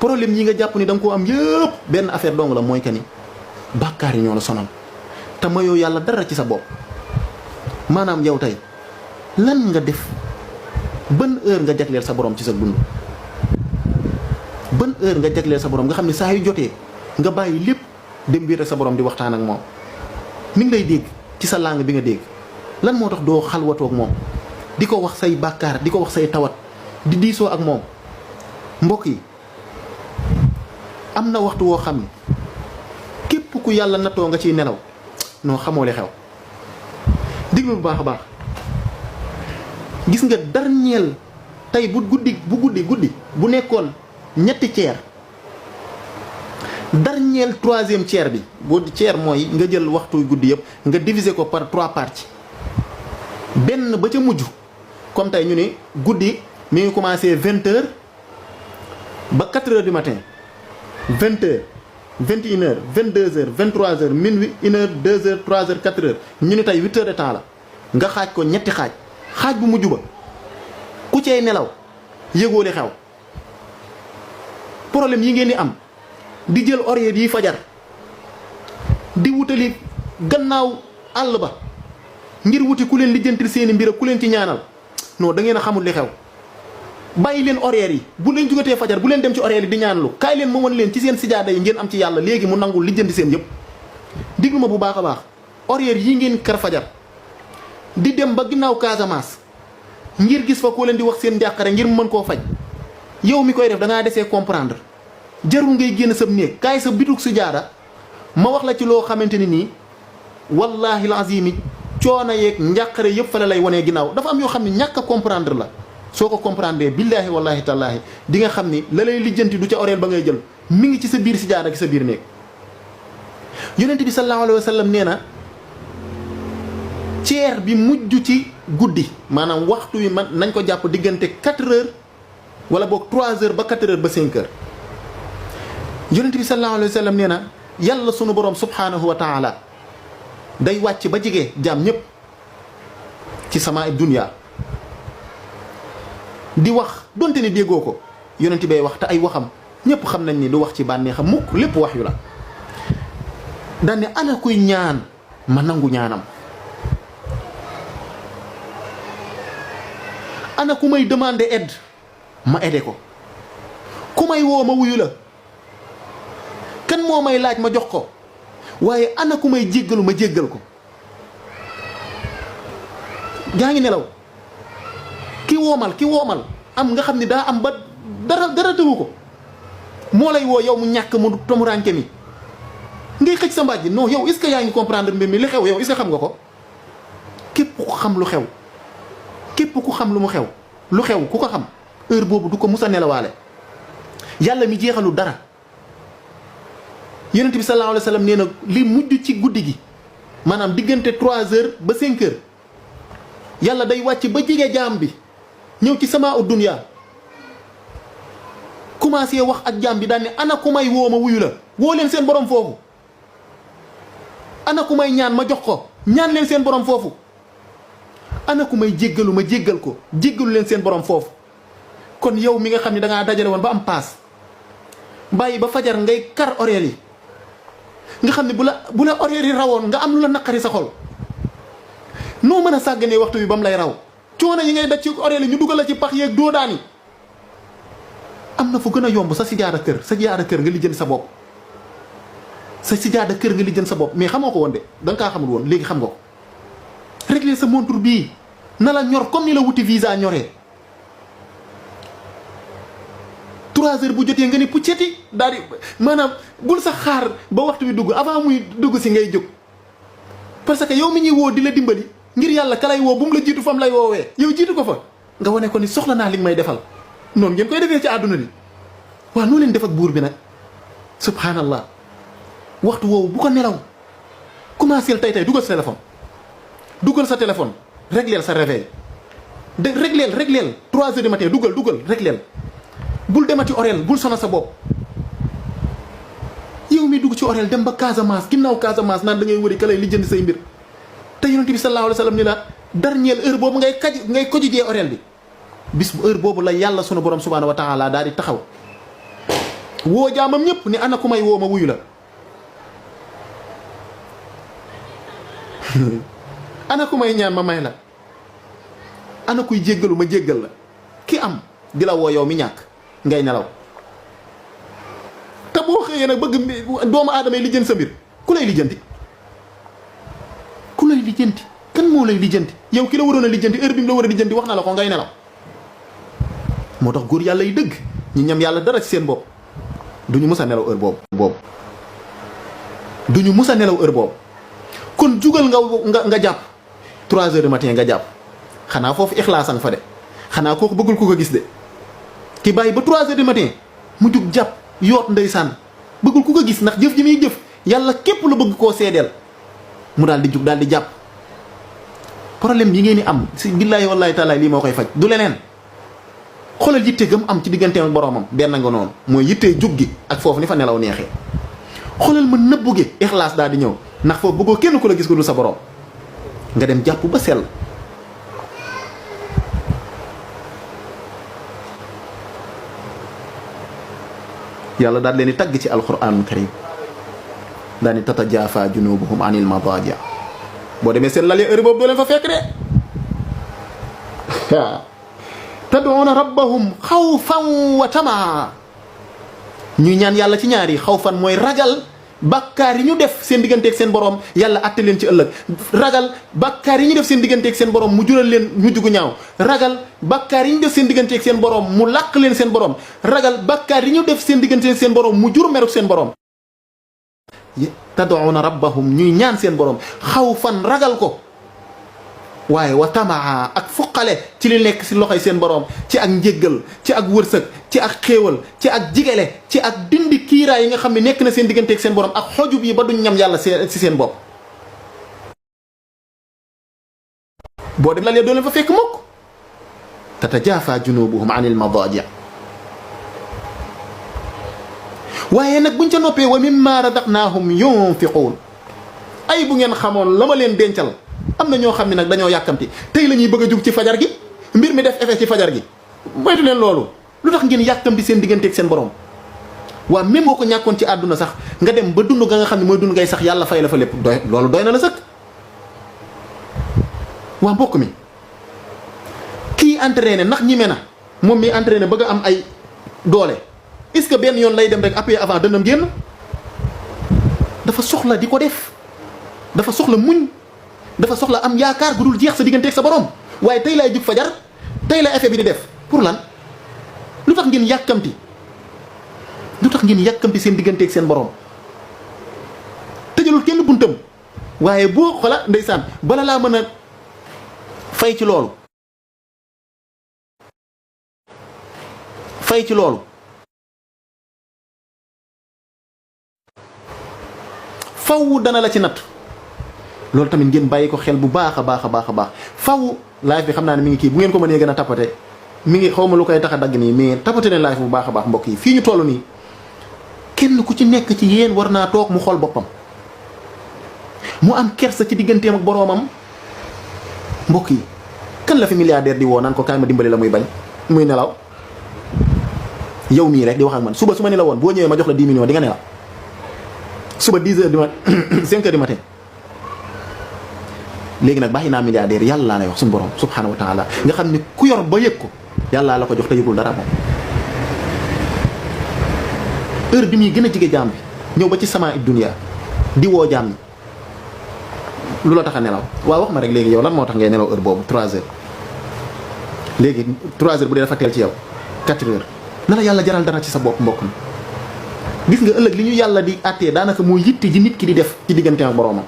problème yi nga jàpp ni da nga koo am yëpp benn affaire dong la mooy que ni bàkkaar yi ñoo la sonal te mayoo yàlla dara ci sa bopp. maanaam yow tey lan nga def ban heure nga jagleel sa borom ci sa dund ban heure nga jagleel sa borom nga xam ne saa yu jotee nga bàyyi lépp dem biir rek sa borom di waxtaan ak moom mi ngi lay dégg ci sa langue bi nga dégg. lan moo tax doo xalwatoog moom di ko wax say bàkkaar di ko wax say tawat di diisoo ak moom mbokk yi am na waxtu woo xam ne képp ku yàlla nattoo nga ciy nelaw noo xamoo li xew. diglu bu baax a baax gis nga dernier tey bu guddi bu nekkoon ñetti tiers dernier troisième tiers bi bu tiers mooy nga jël waxtu guddi yëpp nga diviser ko par 3 parties benn ba ca mujj comme tey ñu ne guddi mi ngi commencé 20h ba 4h du matin 20h 21h 22h 23h minuit 1h 2h 3h 4h ñu ne tey 8h de temps la nga xaaj ko ñetti xaaj bu mujj ba ku cay nelaw yëgoo li xew problème yi ngeen di am di jël horaire yi fajar di wutali gannaaw àll ba ngir wuti ku leen lijjantil seeni mbir ak ku leen ci ñaanal non da ngeen a xamul li xew. bàyyi leen horaire yi bu leen jugatee fajar bu leen dem ci horaire yi di ñaanlu kaay leen ma won leen ci seen sijaada yi ngeen am ci yàlla léegi mu nangul lijjanti seen yëpp. diglu ma bu baax a baax horaire yi ngeen kar fajar di dem ba ginnaaw Casamance ngir gis fa koo leen di wax seen njàqare ngir mu mën koo faj yow mi koy def da ngaa desee comprendre jarul ngay génn sa néeg kaay sa bitug sijaada ma wax la ci loo xamante ni nii wallaahi lazimi coono yeeg njàqare yëpp fa la lay wanee ginnaaw dafa am yoo xam ne ñàkk a comprendre la. soo ko comprendre billaahi wallaahi tallaahi di nga xam ni la lay lijjanti du ca oreel ba ngay jël mi ngi ci sa biir si jaada ak sa biir néeg yonent bi sallallahu alayhi wa sallam nee na ceer bi mujj ci guddi maanaam waxtu wi man nañ ko jàpp diggante 4 heures wala boog 3 heures ba 4 heures ba 5 heures yonent bi sallallahu alayhi wa sallam nee na yàlla sunu borom subhaanahu wa taala day wàcc ba jege jaam ñépp ci sama dunya di wax donte ni déggoo ko yonent bay wax te ay waxam ñëpp xam nañ ni du wax ci bànneexam mukk lépp wax yu la daan ne ana kuy ñaan ma nangu ñaanam ana ku may demander aide ma aidé ko ku may woo ma wuyu la kan moo may laaj ma jox ko waaye ana ku may jéggalu ma jéggal ko gaa ngi nelaw ki woomal am nga xam ni daa am ba dara tëwu ko moo lay woo yow mu ñàkk mu tomuranke mi ngay xëj sa mbaaj non yow est-ce que yaa ngi comprendre mbir mi li xew yow est-ce que xam nga ko képp ku xam lu xew képp ku xam lu mu xew lu xew ku ko xam heure boobu du ko musa nelawaale yàlla mi jeexalu dara yonent bi sallallahu alayhi wa sallam nee na li mujj ci guddi gi maanaam diggante 3 heures ba 5 heures yàlla day wàcc ba jege jaam bi ñëw ci sama dunya commencé wax ak jaam bi daan ne ana ku may woo ma wuyu la woo leen seen borom foofu ana ku may ñaan ma jox ko ñaan leen seen borom foofu ana ku may jéggalu ma jéggal ko jéggalu leen seen borom foofu kon yow mi nga xam ne da ngaa dajale woon ba am paas bàyyi ba fajar ngay kar horaire yi nga xam ne bu la horaire yi rawoon nga am lu la naqari sa xol noo mën a sàgganee waxtu bi ba mu lay raw coono yi ngay daj ci horaire yi ñu dugal la ci pax yeeg doo daani am na fu gën a yomb sa sijaada kër nga lijjanti sa bopp sa sijaada kër nga lijjanti sa bopp mais xamoo ko woon de da nga kaa xamul woon léegi xam nga ko régler sa montre bii na la ñor comme ni la wuti visa ñoree 3 heures bu jotee nga ni pucceti daal di maanaam bul sa xaar ba waxtu bi dugg avant muy dugg si ngay jóg parce que yow mi ñuy woo di la dimbali ngir yàlla ka lay woo bu mu la jiitu fam lay woowee yow jiitu ko fa nga wane ko ni soxla naa li nga may defal noonu ngeen koy defee ci àdduna bi waaw noo leen def ak buur bi nag subhanallah waxtu woowu bu ko nelaw commencé tey dugal sa téléphone dugal sa téléphone régleel sa réveil de régleel 3 heures du matin dugal régleel bul demati orel bul sona sa bopp yow mi dugg ci orel dem ba Casamance ginnaaw Casamance naan da ngay wëri ka lay li jënd say mbir te yonent bi sallallahu alayhi wa sallam ni la dernière heure boobu ngay koji jee orel bi bis bu heure boobu la yàlla sunu borom subhanahu wa taala daal di taxaw woo jaamam ñëpp ni ana ku may woo ma wuyu la ana ku may ñaan ma may la ana kuy jéggalu ma jéggal la ki am di la woo yow mi ñàkk ngay nelaw te boo xëyee nag bëgg doomu aadama yi lijjanti sa mbir ku lay lijjanti kan moo lay lijjanti yow ki la waroon a lijjanti heure bi mu la war a lijjanti wax na la ko ngay nelaw. moo tax góor yàlla yi dëgg ñi ñam yàlla dara ci seen bopp duñu mus a nelaw heure boobu duñu mus a nelaw heure boobu kon jugal nga jàpp 3 heures du matin nga jàpp xanaa foofu ixlaasang fa de xanaa kooku bëggul ku ko gis de ki bàyyi ba 3 heures du matin mu jug jàpp yoot ndeysaan bëggul ku ko gis ndax jëf ji muy jëf yàlla képp la bëgg koo seedeel mu daal di jug daal di jàpp. problème yi ngeen di am si billaahi wallaahi taala lii moo koy faj du leneen xoolal yitte gëm am ci digganteem ak boroomam benn nga noonu mooy yittee jug gi ak foofu ni fa nelaw neexee xoolal ma nëbbu gi ixlaas daal di ñëw ndax foofu bëggoo kenn ku la gis ko dul sa boroom nga dem jàpp ba sell. yàlla daal leen di tagg ci alquraanul karim daal di tatajaafa junubuhum anil madaaji boo demee seen lal heure boobu doo leen fa fekk de tad'uuna rabbahum xawfan wa tamaa ñuy ñaan yàlla ci ñaari xawfan mooy ragal bàkkaar yi ñu def seen digganteeg seen borom yàlla atte leen ci ëllëg ragal bàkkaar yi ñu def seen digganteeg seen borom mu jural leen mujj gu ñaaw ragal bàkkaar yi ñu def seen digganteeg seen borom mu làq leen seen borom ragal bàkkaar yi ñu def seen digganteeg seen borom mu jur meruk seen borom. tad'uuna rabbahum ñuy ñaan seen borom xawfan ragal ko waaye wa tamaa ak fuqale ci li nekk si loxoy seen borom ci ak njéggal ci ak wërsëg ci ak xéewal ci ak jigale ci ak dindi kiiraay yi nga xam ne nekk na seen digganteeg seen borom ak xojub yi ba duñ ñam yàlla si seen bopp. boo dem la lee doo leen fa fekk mukk tatajaafa junubuhum anil madaaji waaye nag buñ ca noppee wa mimma razaqnaahum yunfiquun ay bu ngeen xamoon la ma leen dencal am na ñoo xam ne nag dañoo yàkkamti tey la ñuy bëgg a jug ci fajar gi mbir mi def effet ci fajar gi moytu leen loolu lu tax ngeen yàkkamti seen digganteeg seen borom waa même boo ko ñàkkoon ci àdduna sax nga dem ba dund ga nga xam ne mooy dund ngay sax yàlla fay la fa lépp doy loolu doy na la sëkk. waa mbokk mi kii entraîné ndax ñime na moom mi entraîné bëgg a am ay doole est-ce que benn yoon lay dem rek appuyer avant dënnam génn dafa soxla di ko def dafa soxla muñ dafa soxla am yaakaar gu dul jeex sa digganteeg sa borom waaye tey lay jug fajar tey la effet bi di def pour lan lu tax ngeen yàkkamti seen digganteeg seen borom tëjalul kenn buntam waaye boo xola ndeysaan bala laa mën a fay ci loolu faw dana la ci natt loolu tamit ngeen bàyyi ko xel bu baax a baax faw live bi xam naa ne mi ngi kii bu ngeen ko mënee gën a tappate mi ngi xaw ma lu koy tax a dagg nii mais tappate ne live bu baax a baax mbokk yi fii ñu toll nii kenn ku ci nekk ci yéen war naa toog mu xool boppam mu am kersa ci digganteem ak boroomam. mbokk yi kan la fi milliardaire di woo naan ko kaay ma dimbali la muy bañ muy nelaw yow mii rek di wax ak man suba su ma ne la woon boo ñëwee ma jox la 10 millions di nga nelaw suba 10 heures du matin 5 heures du matin. léegi nag bàyyi naa milliardaire yàlla laa lay wax suñu borom subhanahu wa taala nga xam ne ku yor ba yëg ko yàlla la ko jox te yëgul dara moom. heure bi muy gën a jige jaam bi ñëw ba ci sama dunya di woo jaam ñi lu la tax a nelaw waaw wax ma rek léegi yow lan moo tax ngay nelaw heure boobu 3 heures léegi 3 heures bu dee dafa teel ci yow 4 heures na la yàlla jaral dara ci sa bopp mbokk mi. gis nga ëllëg li ñu yàlla di àttee daanaka mooy yitte ji nit ki di def ci diggante ak boroomam.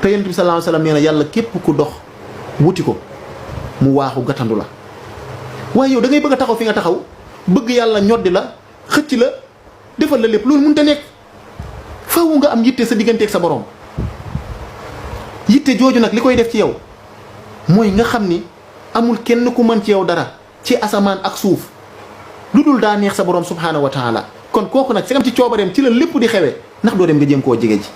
te yonent bi sallallahu alayhi wasallam nee na yàlla képp ku dox wuti ko mu waaxu gàttandu la waaye yow da ngay bëgg a taxaw fi nga taxaw bëgg yàlla ñoddi la xëcc la defal la lépp loolu mënut a nekk faaw nga am yitte sa digganteeg sa borom. yitte jooju nag li koy def ci yow mooy nga xam ni amul kenn ku mën ci yow dara ci asamaan ak suuf lu dul daa neex sa borom subhaanahu wa taala kon kooku nag segam ci coobareem ci la lépp di xewee ndax doo dem nga jéem koo jege ji.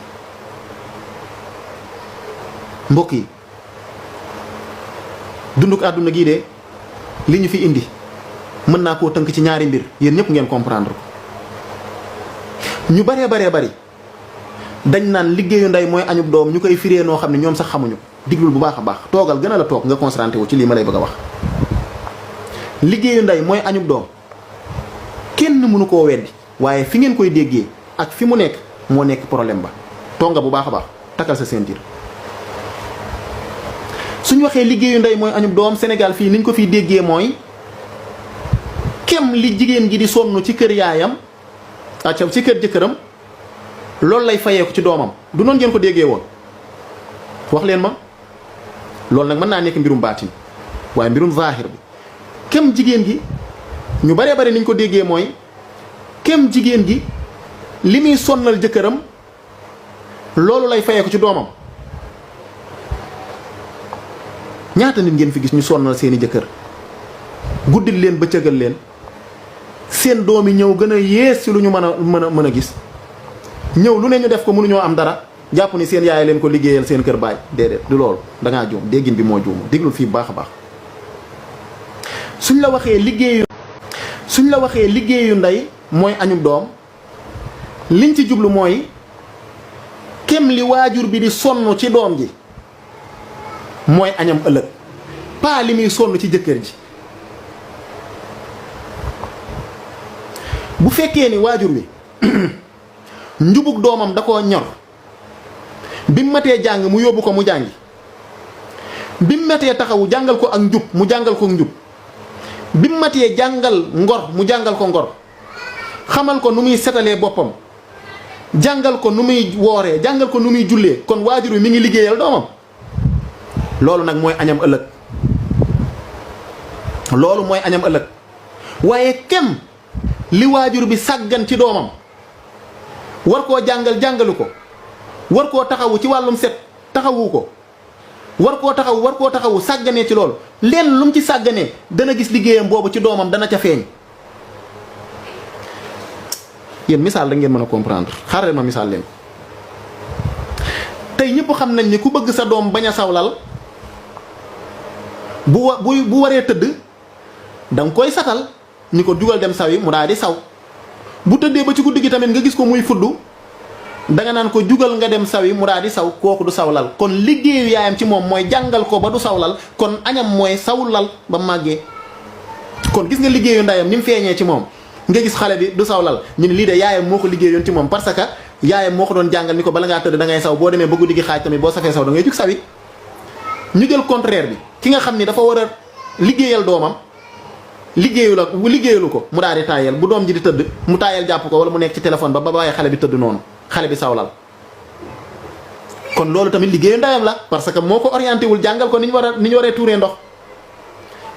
mbokk yi dunduk àdduna gii de li ñu fi indi mën naa koo tënk ci ñaari mbir yéen ñëpp ngeen comprendre ko ñu baree bari dañ naan liggéeyu ndey mooy añub doom ñu koy firee noo xam ne ñoom sax xamuñu. diglul bu baax a baax toogal gën a la toog nga concentré wu ci lii ma lay bëgg a wax. liggéeyu ndey mooy añub doom kenn mënu koo weddi waaye fi ngeen koy déggee ak fi mu nekk moo nekk problème ba toog nga bu baax a baax takkal sa ceinture. suñ waxee liggéeyu ndey mooy añub doom Sénégal fii niñ ko fiy déggee mooy kem li jigéen gi di sonn ci kër yaayam acca ci kër jëkkëram loolu lay fayeeku ci doomam du noonu ngeen ko déggee woon wax leen ma. loolu nag mën naa nekk mbirum baatin waaye mbirum zaahir bi kem jigéen gi ñu baree bari niñ ko déggee mooy kem jigéen gi li muy sonnal jëkkëram loolu lay fayee ko ci doomam. ñaata nit ngeen fi gis ñu sonnal seeni jëkkër guddil leen bëccëgal leen seen doom yi ñëw gën a yées ci lu ñu mën a gis ñëw lu ne ñu def ko mënuñoo am dara jàpp ni seen yaay leen ko liggéeyal seen kër baay déedéet du loolu dangaa juum déggin bi moo juum déglul fii baax a baax. suñ la waxee liggéeyu ndey mooy añub doom liñ ci jublu mooy kem li waajur bi di sonn ci doom ji mooy añam ëllëg pas li muy sonn ci jëkkër ji. bu fekkee ni waajur wi njubug doomam da koo ñor bi mu matee jàng mu yóbbu ko mu jàngi bi mu matee taxawu jàngal ko ak njub mu jàngal ko njub bi mu matee jàngal ngor mu jàngal ko ngor xamal ko nu muy setalee boppam jàngal ko nu muy wooree jàngal ko nu muy jullee kon waajur wi mi ngi liggéeyal doomam. loolu nag mooy añam ëllëg loolu mooy añam ëllëg waaye kem li waajur bi sàggan ci doomam war koo jàngalu ko war koo taxawu ci wàllum set taxawu ko war koo taxawu sàgganee ci loolu leen lu mu ci sàgganee dana gis liggéeyam boobu ci doomam dana ca feeñ. yéen misaal da ngeen mën a comprendre xaaral ma misaal leen tey ñëpp xam nañ ni ku bëgg sa doom bañ a sawlal bu waree tëdd danga koy satal ni ko jugal dem saw yi mu daal di saw bu tëddee ba ci guddi gi tamit nga gis ko muy fudd danga naan ko jugal nga dem saw yi mu daal di saw kooku du sawlal kon liggéeyu yaayam ci moom mooy jàngal ko ba du sawlal kon añam mooy sawlal ba màggee. kon gis nga liggéeyu ndayam ni mu feeñee ci moom nga gis xale bi du sawlal ñu ne lii de yaayam moo ko liggéeyoon ci moom parce que yaayam moo ko doon jàngal ni ko bala ngaa tëdd da ngay saw boo demee ba guddi gi xaaj tamit boo safee saw da ngay jug sawi. ñu jël contraire bi ki nga xam ni dafa war a liggéeyal doomam liggéeyalu ko mu daal di taayal bu doom ji di tëdd mu taayal jàpp ko wala mu nekk ci téléphone ba bàyyi xale bi tëdd noonu xale bi sawlal. kon loolu tamit liggéeyu ndayam la parce que moo ko orienté wul jàngal ko ni ñu waree tuuree ndox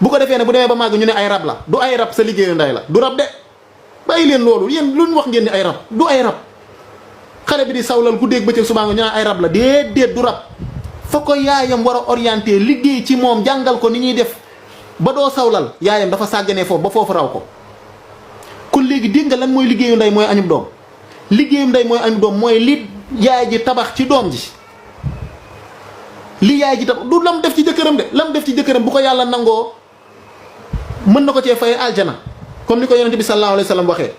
bu ko defee ne bu demee ba màgg ñu ne ay rab la du ay rab sa liggéeyu nday la du rab de bàyyi leen loolu yéen lu ñu wax ngeen ni ay rab du ay rab xale bi di sawlal guddeeg bëccëg subaa nga ñu naan ay rab la déedéet du rab. fa ko yaayam war a orienté liggéey ci moom jàngal ko ni ñuy def ba doo sawlal yaayam dafa sàgganee foofu ba foofu raw ko. kon léegi dégg nga lan mooy liggéeyu ndey mooy añub doom liggéeyu ndey mooy añub doom mooy li yaay ji tabax ci doom ji li yaay ji tabax du lam def ci jëkkëram de lam def ci jëkkëram bu ko yàlla nangoo mën na ko cee fay aljana comme ni ko yonente bi sallallahu alayhi wa sallam waxee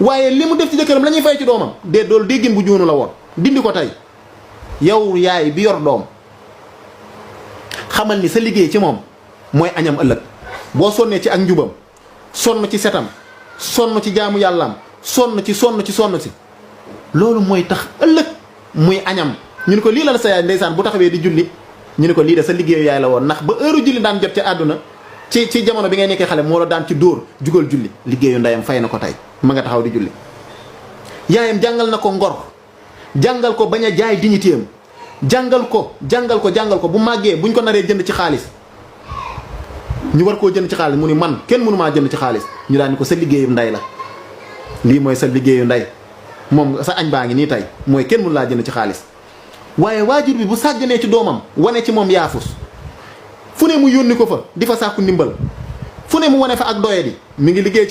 waaye li mu def ci jëkkëram la ñuy fay ci doomam de doolu déggin bu juunu la woon dindi ko tey yow yaay bi yor doom xamal ni sa liggéey ci moom mooy añam ëllëg boo sonnee ci ak njubam sonn ci setam sonn ci jaamu yàllaam sonn ci loolu mooy tax ëllëg muy añam ñu ne ko lii la sa yaay ndeysaan bu taxawee di julli ñu ne ko lii de sa liggéeyu yaay la woon ndax ba heure julli daan jot ci àdduna ci jamono bi ngay nekkee xale moo la daan ci dóor jugal julli liggéeyu ndeyam fay na ko tey ma nga taxaw di julli. yaayam jàngal na ko ngor jàngal ko bañ a jaay dignité am jàngal ko bu màggee buñ ko naree jënd ci xaalis ñu war koo jënd ci xaalis mu ni man kenn mënu maa jënd ci xaalis ñu daan ni ko sa liggéeyu ndey la lii mooy sa liggéeyu ndey moom sa añ baa ngi nii tey mooy kenn mënu laa jënd ci xaalis. waaye waajur bi bu sàgganee ci doomam wane ci moom yaafus fu ne mu yónni ko fa di fa sàkku ndimbal fu ne mu wane fa ak doye di mi ngi liggéey